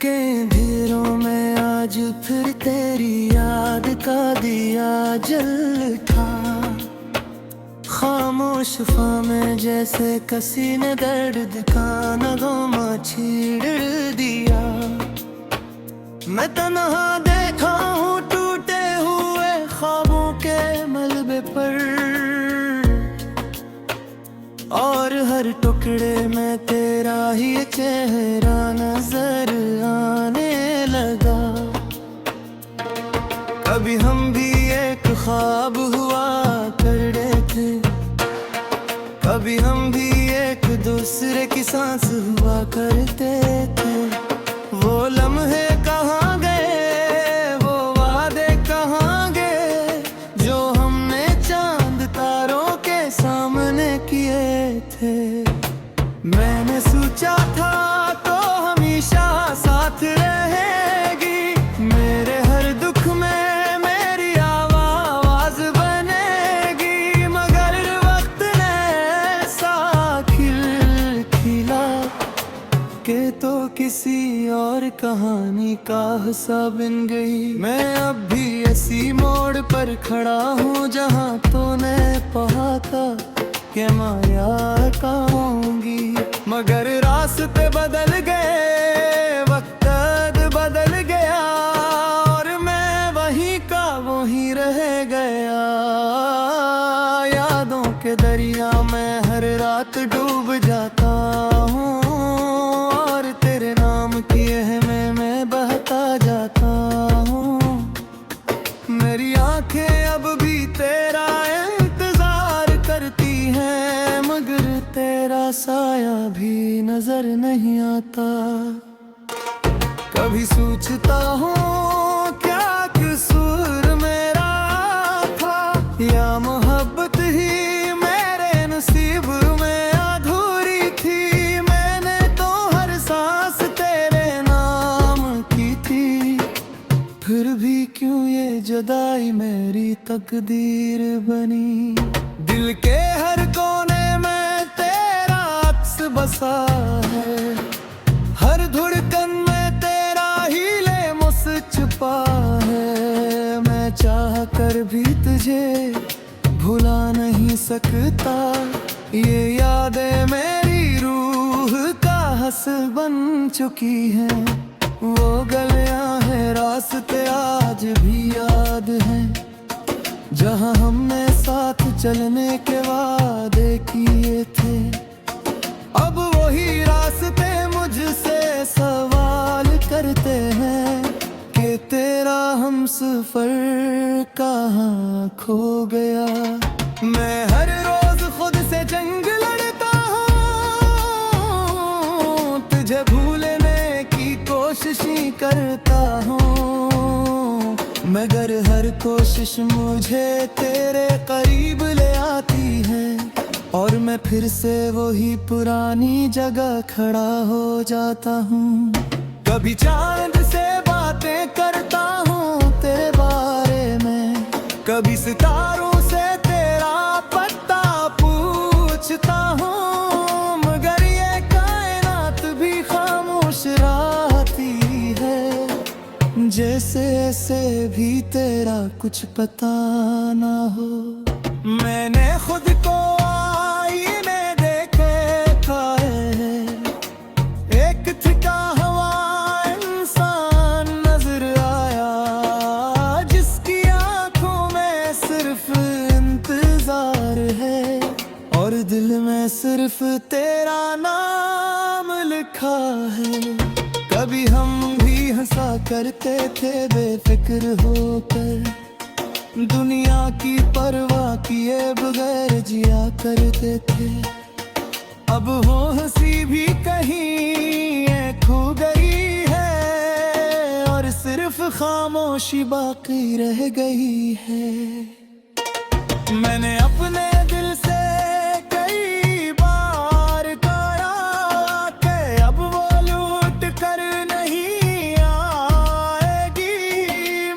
के अंधेरों में आज फिर तेरी याद का दिया जल था। खामोश फामे जैसे किसी ने दर्द का नगमा छेड़ दिया। मैं तन्हा देखा हूँ टूटे हुए ख्वाबों के मलबे पर, और हर टुकड़े में तेरा ही चेहरा नजर आने लगा। कभी हम भी एक ख्वाब हुआ करते थे, कभी हम भी एक दूसरे की सांस हुआ करते थे। वो लम्हे कहाँ गए, वो वादे कहाँ गए, जो हमने चांद तारों के सामने किए थे। मैंने सोचा था तो हमेशा साथ रहेगी, मेरे हर दुख में मेरी आवाज बनेगी। मगर वक्त ने ऐसा खिला के तो किसी और कहानी का हिस्सा बन गई। मैं अब भी ऐसी मोड़ पर खड़ा हूँ जहाँ तूने कहा था कि माया कहूँगी। मगर रास्ते बदल गए, वक्त बदल गया, और मैं वहीं का वहीं रह गया। यादों के दरिया में हर रात डूब जाता हूँ, और तेरे नाम की में मैं बहता जाता हूँ। मेरी आंखें अब भी तेरा इंतजार करती हैं, मगर तेरा साया भी नजर नहीं आता। कभी सोचता हूँ क्या कसूर मेरा था, या मोहब्बत ही मेरे नसीब में अधूरी थी। मैंने तो हर सांस तेरे नाम की थी, फिर भी क्यों ये जुदाई मेरी तकदीर बनी। दिल के हर कोने में तेरा अक्स बसा है, हर धड़कन में तेरा ही लेमुस छुपा है। मैं चाह कर भी तुझे भुला नहीं सकता, ये यादें मेरी रूह का हंस बन चुकी हैं। वो गलियां हैं रास्ते आज भी याद हैं, जहां हमने साथ चलने के वादे किए थे। अब वही रास्ते मुझसे सवाल करते हैं कि तेरा हमसफर कहाँ खो गया। मैं हर रोज खुद से जंग लड़ता हूँ, तुझे भूलने की कोशिश ही करता हूँ, मगर हर कोशिश मुझे तेरे करीब ले आती है, और मैं फिर से वही पुरानी जगह खड़ा हो जाता हूँ। कभी चांद से बातें करता हूँ तेरे बारे में, कभी सितारों से तेरा पता पूछता हूँ, मगर ये कायनात भी खामोश रहती है, जैसे ऐसे भी तेरा कुछ पता ना हो। मैंने खुद को आईने देखा है, एक थका हुआ इंसान नजर आया, जिसकी आंखों में सिर्फ इंतजार है, और दिल में सिर्फ तेरा नाम लिखा है। कभी हम भी हंसा करते थे बेफिक्र होकर, दुनिया की परवाह किए बगैर जिया करते थे। अब वो हंसी भी कहीं खो गई है, और सिर्फ खामोशी बाकी रह गई है। मैंने अपने दिल से कई बार कहा कि अब वो लौट कर नहीं आएगी,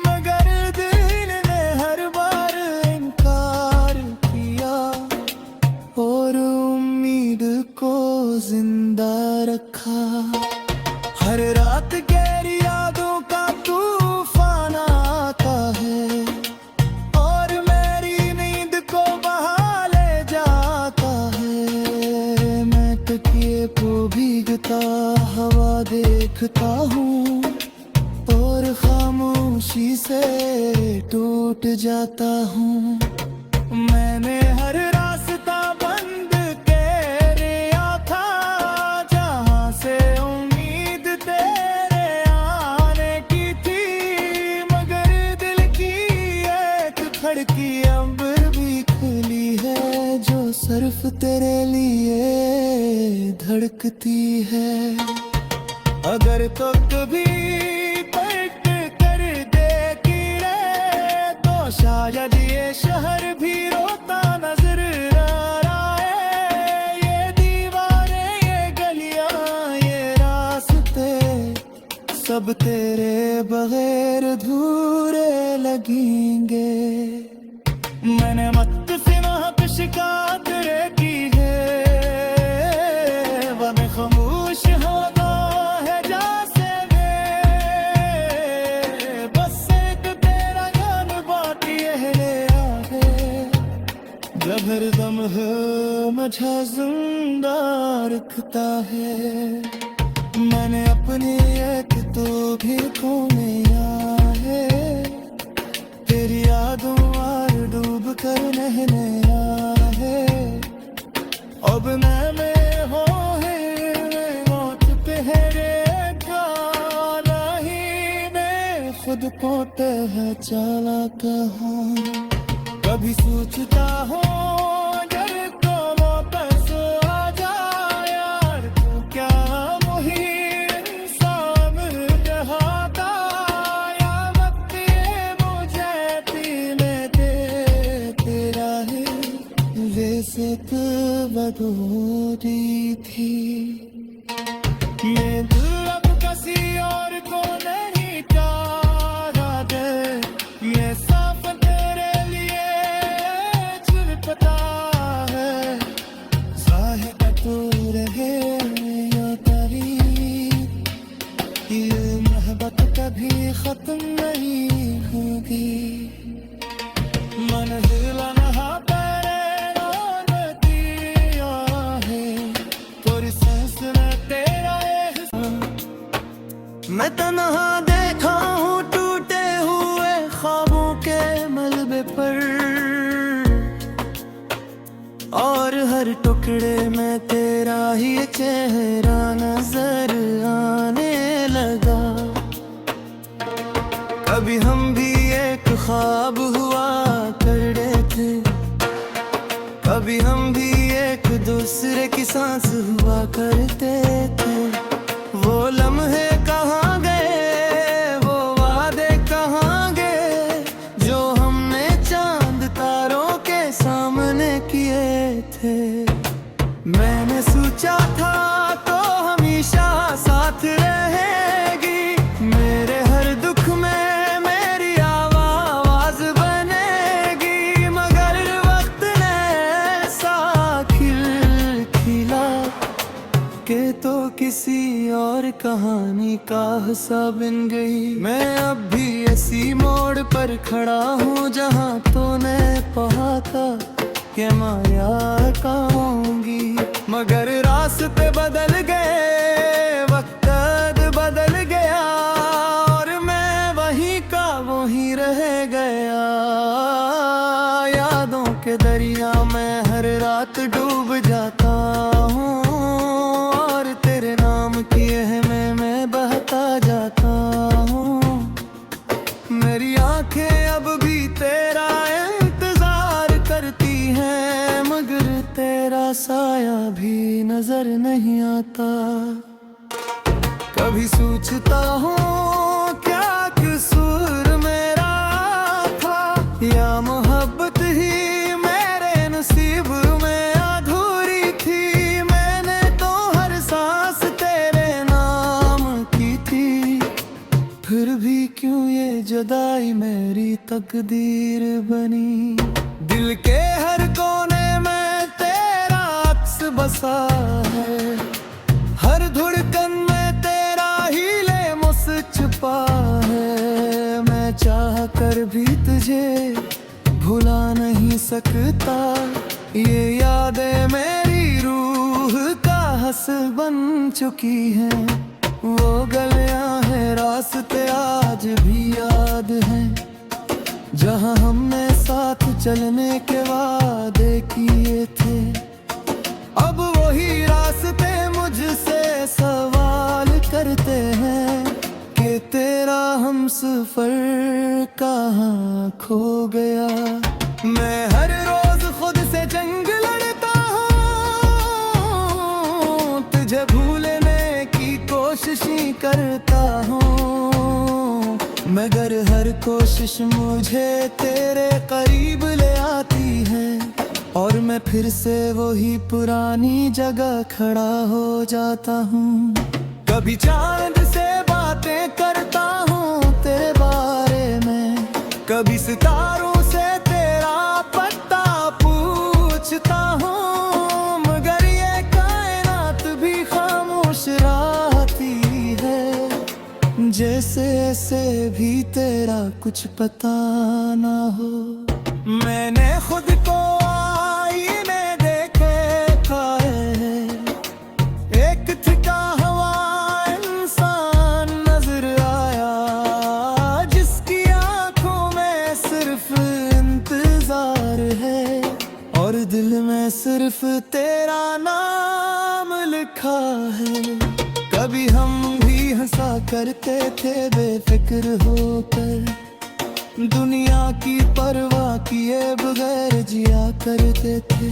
मगर दिल ने हर बार इनकार किया, और उम्मीद को जिंदा रखा। हर रात के लिखता हूँ और खामोशी से टूट जाता हूँ। मैंने हर रास्ता बंद किया था, जहाँ से उम्मीद तेरे आने की थी, मगर दिल की एक खिड़की अब भी खुली है, जो सिर्फ तेरे लिए धड़कती है। अगर तो कभी पलट कर देखी रे, तो शायद ये शहर भी रोता नजर आए। ये दीवारें, ये गलियां, ये रास्ते सब तेरे बगैर अधूरे लगेंगे। मैंने मत से महक शिकायत रे की है, वह मैं खामोश होता है जैसे वे, बस एक तेरा ज्ञान बाकी है जब हरदम है मुझे जिंदा रखता है। मैंने अपनी एक तो भी खोया है, तेरी यादों और डूब कर नहने है। अब मैं हो है मौत पे है रे गाना ही, मैं खुद को पहचाना कहाँ। कभी सोचता हूँ अगर तो वापस आ जाए यार, तो क्या वही इंसान रहता, या वक्त ये मुझे पीने दे तेरा है, वैसे तो बदोरी थी। ये दिल अब किसी और को नहीं चाहा दे, ये साफ तेरे लिए पता है। साहिब तू रहे या तेरी, ये मोहब्बत कभी खत्म नहीं होगी। मन हिला नहा मैं तन्हा देखा हूँ टूटे हुए ख्वाबों के मलबे पर, और हर टुकड़े में तेरा ही चेहरा नजर आने लगा। कभी हम भी एक ख्वाब हुआ करते थे, कभी हम भी एक दूसरे की सांस हुआ करते थे। वो लम्हे कहाँ गए, वो वादे कहाँ गए, जो हमने चांद तारों के सामने किए थे। मैंने सोचा था तो हमेशा साथ रहेगी, मेरे हर दुख में मेरी आवाज बनेगी, मगर वक्त ने ऐसा खिला के तो किसी और कहानी का हिस्सा बन गई। मैं अब भी ऐसी मोड़ पर खड़ा हूँ जहाँ तूने कहा था कि माया कहूँगी, मगर रास्ते बदल गए, वक्त बदल गया, और मैं वहीं का वहीं रह गया। यादों के दरिया में हर रात डूब जाता हूँ, और तेरे नाम किए हैं मैं बहता जाता हूँ। मेरी आंखें अब भी तेरा इंतजार करती हैं, मगर तेरा साया भी नजर नहीं आता। कभी सोचता हूँ क्या कसूर मेरा था, या मोहब्बत ही मेरे नसीब में अधूरी थी। मैंने तो हर सांस तेरे नाम की थी, फिर भी क्यों ये जुदाई मेरी तकदीर बनी। दिल के हर कोने में तेरा अक्स बसा है, हर धड़कन में तेरा ही लेमुस छुपा है। मैं चाह कर भी तुझे भुला नहीं सकता, ये यादें मेरी रूह का हंस बन चुकी हैं। वो गलियां हैं रास्ते आज भी याद हैं, जहां हमने साथ चलने के वादे किए थे। अब वही रास्ते मुझसे सवाल करते हैं कि तेरा हमसफर कहाँ खो गया। मैं हर रोज खुद से जंग लड़ता हूँ, तुझे भूलने की कोशिश ही करता हूँ, मगर हर कोशिश मुझे तेरे करीब ले आती है, और मैं फिर से वही पुरानी जगह खड़ा हो जाता हूँ। कभी चांद से बातें करता हूँ तेरे बारे में, कभी सितारों से तेरा पता पूछता हूँ, मगर ये कायनात भी खामोश रहती है, जैसे ऐसे भी तेरा कुछ पता ना हो। मैंने खुद को आईने देखे खाए, एक थका हुआ इंसान नजर आया, जिसकी आंखों में सिर्फ इंतजार है, और दिल में सिर्फ तेरा नाम लिखा है। कभी हम भी हंसा करते थे बेफिक्र होकर, दुनिया की परवाह किए बगैर जिया करते थे।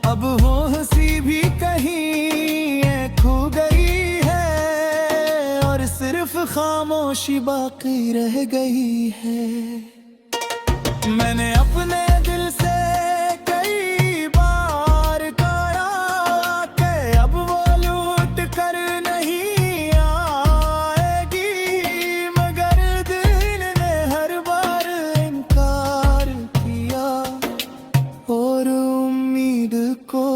अब वो हंसी भी कहीं खो गई है, और सिर्फ खामोशी बाकी रह गई है। मैंने अपने दिल से कई बार कहा कि अब वो लौट कर नहीं आएगी, मगर दिल ने हर बार इनकार किया, और उम्मीद को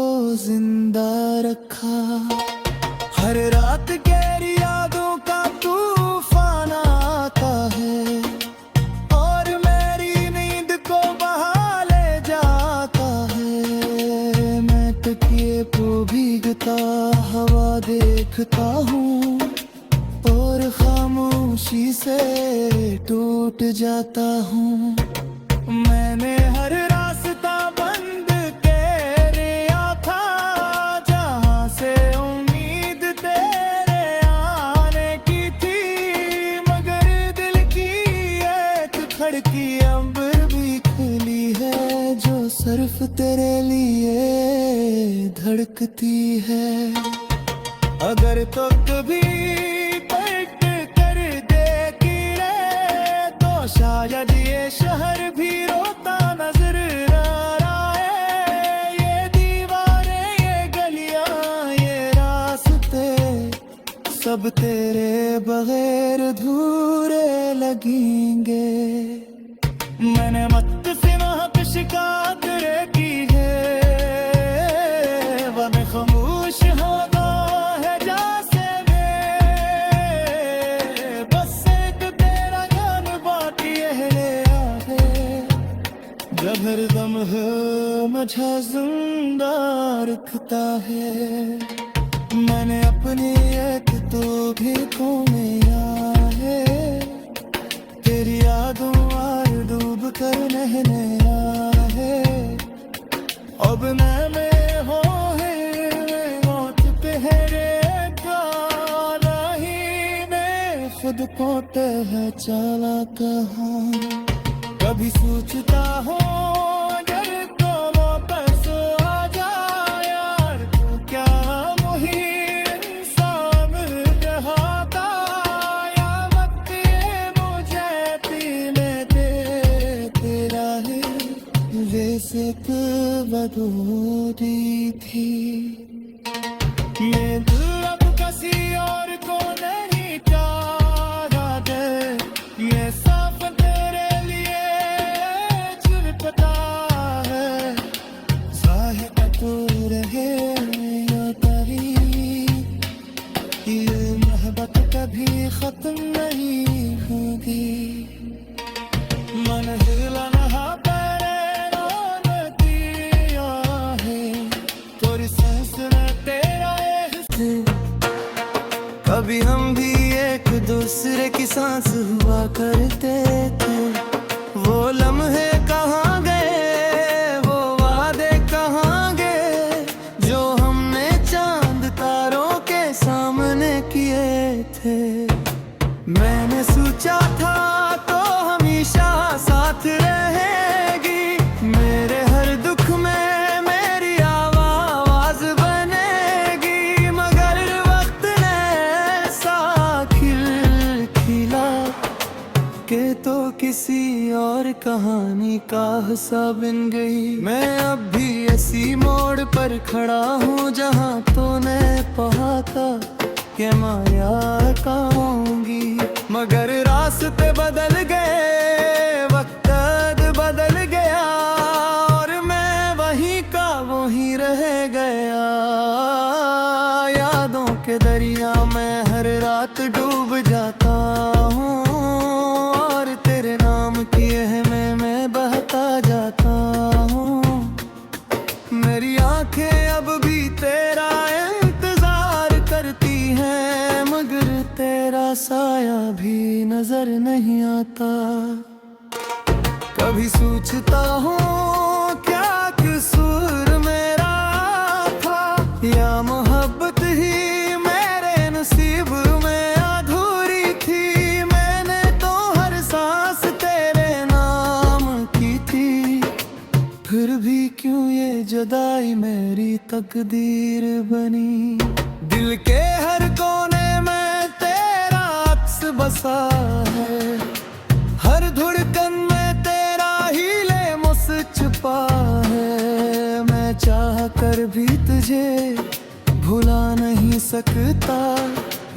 जिंदा रखा। हर रात गहरी यादों का तूफान आता है, और मेरी नींद को बहा ले जाता है। मैं तकिए को भीगता हवा देखता हूँ, और खामोशी से टूट जाता हूँ। मैंने हर रास्ता बंद कर लिया था, जहाँ से उम्मीद तेरे आने की थी, मगर दिल की एक खिड़की अंबर भी खुली है, जो सिर्फ तेरे लिए धड़कती है। अगर तो कभी पलट कर देखी रे, तो शायद ये शहर भी रोता नजर आए। ये दीवारें, ये गलियां, ये रास्ते, सब तेरे बगैर अधूरे लगेंगे। मैंने मत से महक शिकायत की है, वह मैं खामोश होगा है जैसे में, बस एक तेरा जान बाकी है। जब हर दम है मुझे जिंदा रखता है, मैंने अपनी एक तो भी खोने है, तेरी यादों आर डूब कर नहने है। अब मैं हो है मौत पे है रे काला ही, मैं खुद को तह चला कहाँ। कभी सोचता हूँ अगर तो वापस आ जा यार, तू क्या मुझे इंसान रहाता, या वक्त ये मुझे पीने दे तेरा है, जैसे तू बदूरी थी। ये दिल अब किसी और को नहीं चाहा दे, ये साफ तेरे लिए छुपता है, ज़ाहिर तू रहे या तेरी, ये मोहब्बत कभी खत्म नहीं होगी। मंजिल नहा तेरे नाम दिया है, थोड़ी सांस में तेरा एहसास। कभी दूसरे की सांस हुआ करते थे। वो लम्हे कहाँ गए, वो वादे कहाँ गए, जो हमने चांद तारों के सामने किए थे। मैंने सोचा था तो हमेशा साथ रहेगी, मेरे हर दुख में मेरी आवाज बनेगी। मगर वक्त ने ऐसा खिला के तो किसी और कहानी का हिस्सा बन गई। मैं अब भी ऐसी मोड़ पर खड़ा हूँ जहाँ तूने पहाका के माया कहूँगी। मगर रास्ते बदल गए, वक्त बदल गया, और मैं वहीं का वहीं रह गया। यादों के दरिया में हर रात डूब जाता हूँ, और तेरे नाम की में मैं बहता जाता हूँ। मेरी आंखें अब भी तेरा इंतजार करती हैं, मगर तेरा साया भी नजर नहीं आता। कभी सोचता हूँ क्या कसूर मेरा था, या मोहब्बत ही मेरे नसीब में अधूरी थी। मैंने तो हर सांस तेरे नाम की थी, फिर भी क्यों ये जुदाई मेरी तकदीर बनी। दिल के हर कोने में तेरा अक्स बसा है, हर धड़कन में तेरा ही लेमुस छुपा है। मैं चाह कर भी तुझे भुला नहीं सकता,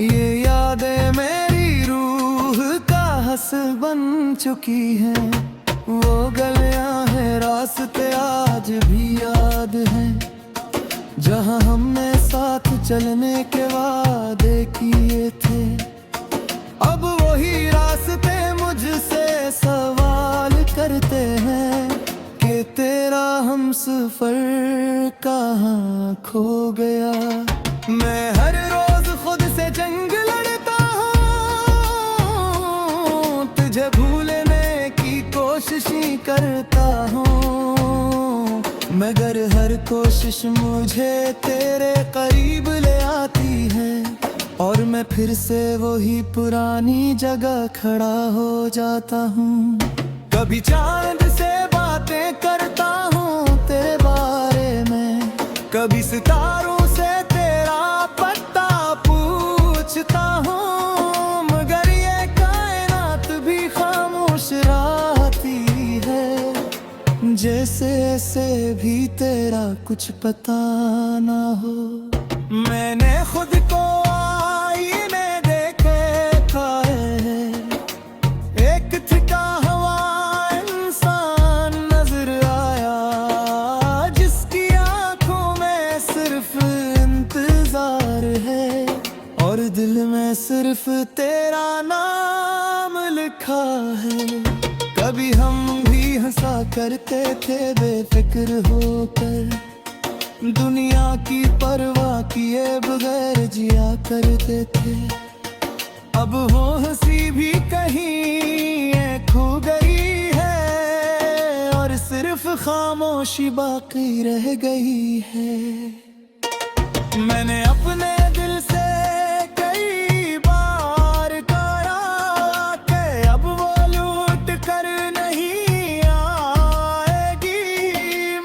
ये यादें मेरी रूह का हंस बन चुकी हैं। वो गलियां हैं, रास्ते आज भी याद हैं, जहां हमने साथ चलने के वादे किए थे। अब वही रास्ते मुझसे सवाल करते हैं कि तेरा हमसफर कहाँ खो गया। मैं हर रोज खुद से जंग लड़ता हूँ, तुझे भूलने की कोशिश ही करता हूँ, मगर हर कोशिश मुझे तेरे करीब ले आती है, और मैं फिर से वही पुरानी जगह खड़ा हो जाता हूँ। कभी चांद से बातें करता हूँ तेरे बारे में, कभी सितारों से तेरा पता पूछता हूँ, मगर ये कायनात भी खामोश रहती है, जैसे ऐसे भी तेरा कुछ पता ना हो। मैंने खुद को आईने देखा है, एक थका हुआ इंसान नजर आया, जिसकी आंखों में सिर्फ इंतजार है, और दिल में सिर्फ तेरा नाम लिखा है। कभी हम भी हंसा करते थे बेफिक्र होकर, दुनिया की परवाह किए बगैर जिया करते थे। अब वो हंसी भी कहीं खो गई है, और सिर्फ खामोशी बाकी रह गई है। मैंने अपने दिल से कई बार कहा कि अब वो लूट कर नहीं आएगी,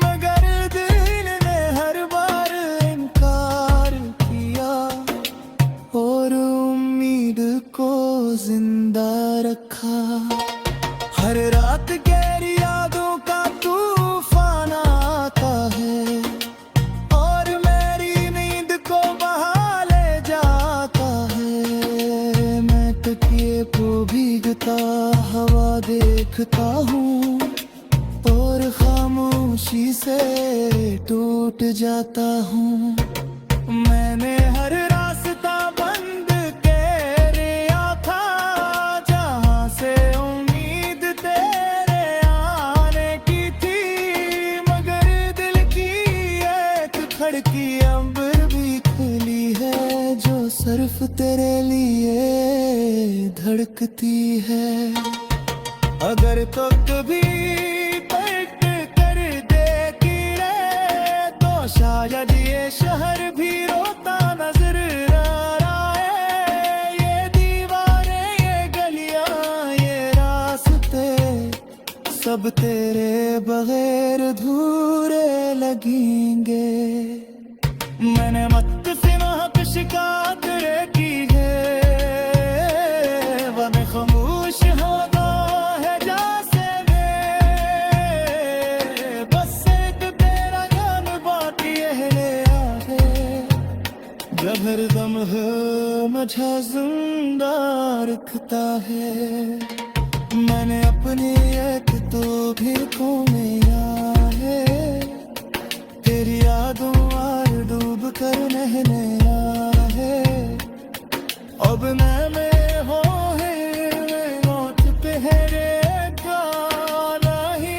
मगर दिल ने हर बार इनकार किया, और उम्मीद को जिंदा रखा। हर रात गहरी यादों का तूफान आता है, और मेरी नींद को बहा ले जाता है। मैं तकिए को भीगता हवा देखता हूँ, और खामोशी से टूट जाता हूँ। मैंने हर रास्ता बंद कर लिया था, जहाँ से उम्मीद तेरे आने की थी, मगर दिल की एक खिड़की अंबर भी खुली है, जो सर सिर्फ तेरे लिए धड़कती है। अगर तो कभी पलट कर देखी रे तो शायद ये शहर भी रोता नजर आ आए। ये दीवारें, ये गलियां, ये रास्ते सब तेरे बगैर अधूरे लगेंगे। मैंने मत से महक शिकायत रे की है, वह मैं खामोश होता है जैसे वे। बस एक तेरा जान बाकी है जब हरदम है मुझे जिंदा रखता है। मैंने अपनी एक तो भी खो मिया है, तेरी यादों और डूब कर नहने है। अब मैं हो है मौत पे है रे गाना ही,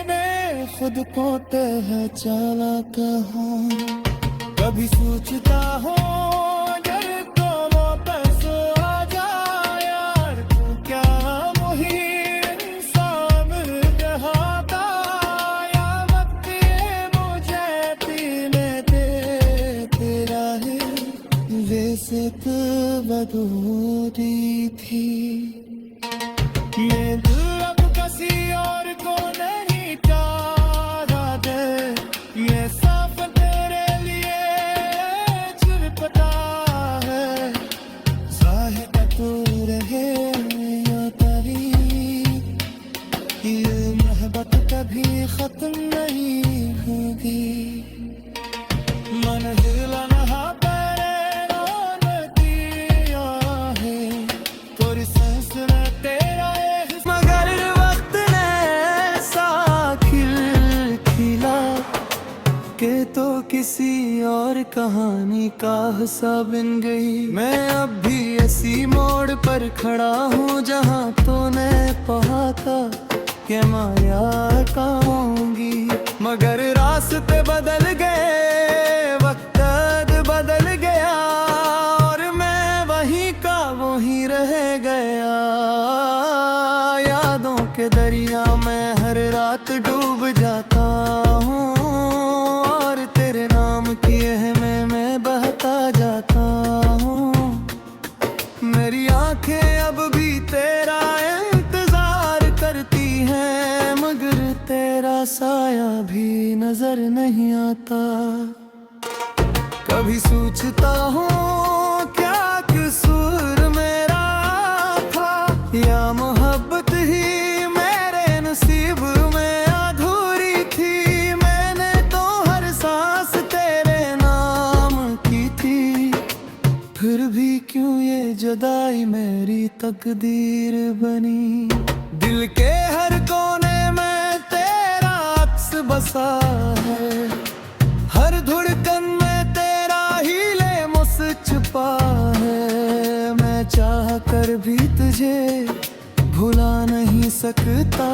मैं खुद को तह चला कहाँ। कभी सोचता हूँ अगर तो वापस आ जाए यार, तू क्या वही इंसान रहता या वक्त ये मुझे पीने दे तेरा है। वैसे तो बदूरी थी ये दिल अब किसी और को नहीं चाहा दे। ये साफ तेरे लिए चिपटा है, ज़ाहिर तू रहे या तरी, ये मोहब्बत कभी खत्म नहीं होगी। मन हिला नहा के तो किसी और कहानी का हिस्सा बन गई। मैं अब भी ऐसी मोड़ पर खड़ा हूँ जहाँ तूने कहा था कि माया कहूँगी, मगर रास्ते बदल गए, वक्त बदल गया और मैं वहीं का वहीं रह गया। यादों के दरिया में हर रात डूब जाता हूँ, मैं बहता जाता हूँ। मेरी आंखें अब भी तेरा इंतजार करती हैं, मगर तेरा साया भी नजर नहीं आता। कभी सोचता हूँ क्या कसूर मेरा था, या मोहब्बत ही मेरे नसीब में अधूरी थी। मैंने तो हर सांस फिर भी क्यों ये जुदाई मेरी तकदीर बनी। दिल के हर कोने में तेरा अक्स बसा है, हर धड़कन में तेरा ही लेमुस छुपा है। मैं चाह कर भी तुझे भुला नहीं सकता,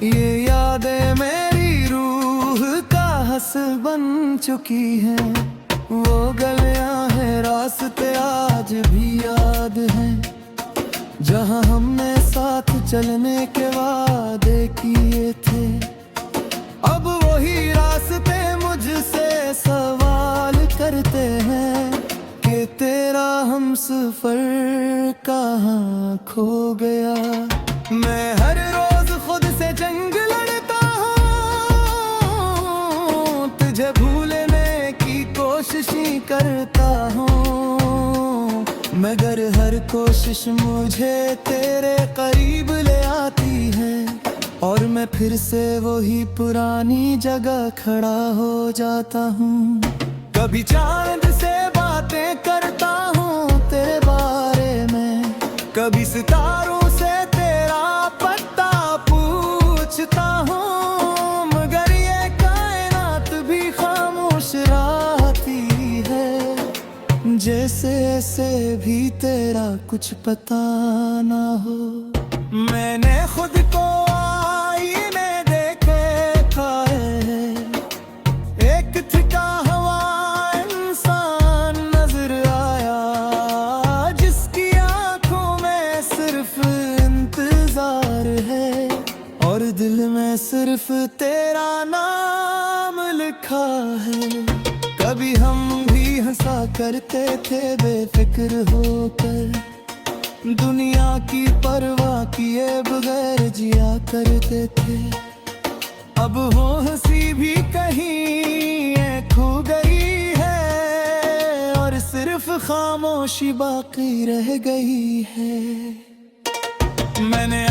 ये यादें मेरी रूह का हंस बन चुकी हैं। वो गलियां हैं, रास्ते आज भी याद हैं, जहां हमने साथ चलने के वादे किए थे। अब वही रास्ते मुझसे सवाल करते हैं कि तेरा हमसफर कहाँ खो गया। मैं हर रोज खुद से जंग लड़ता हूँ, तुझे भूलने कोशिश ही करता हूँ, मगर हर कोशिश मुझे तेरे करीब ले आती है और मैं फिर से वही पुरानी जगह खड़ा हो जाता हूँ। कभी चांद से बातें करता हूँ तेरे बारे में, कभी सितारों से तेरा पता पूछता हूँ, मगर ये कायनात भी खामोश रहती है, जैसे ऐसे भी तेरा कुछ पता ना हो। मैंने खुद को आईने देखा है, एक थका हुआ इंसान नजर आया, लिखा है। कभी हम भी हंसा करते थे बेफिक्र होकर, दुनिया की परवाह किए बगैर जिया करते थे। अब वो हंसी भी कहीं खो गई है और सिर्फ खामोशी बाकी रह गई है। मैंने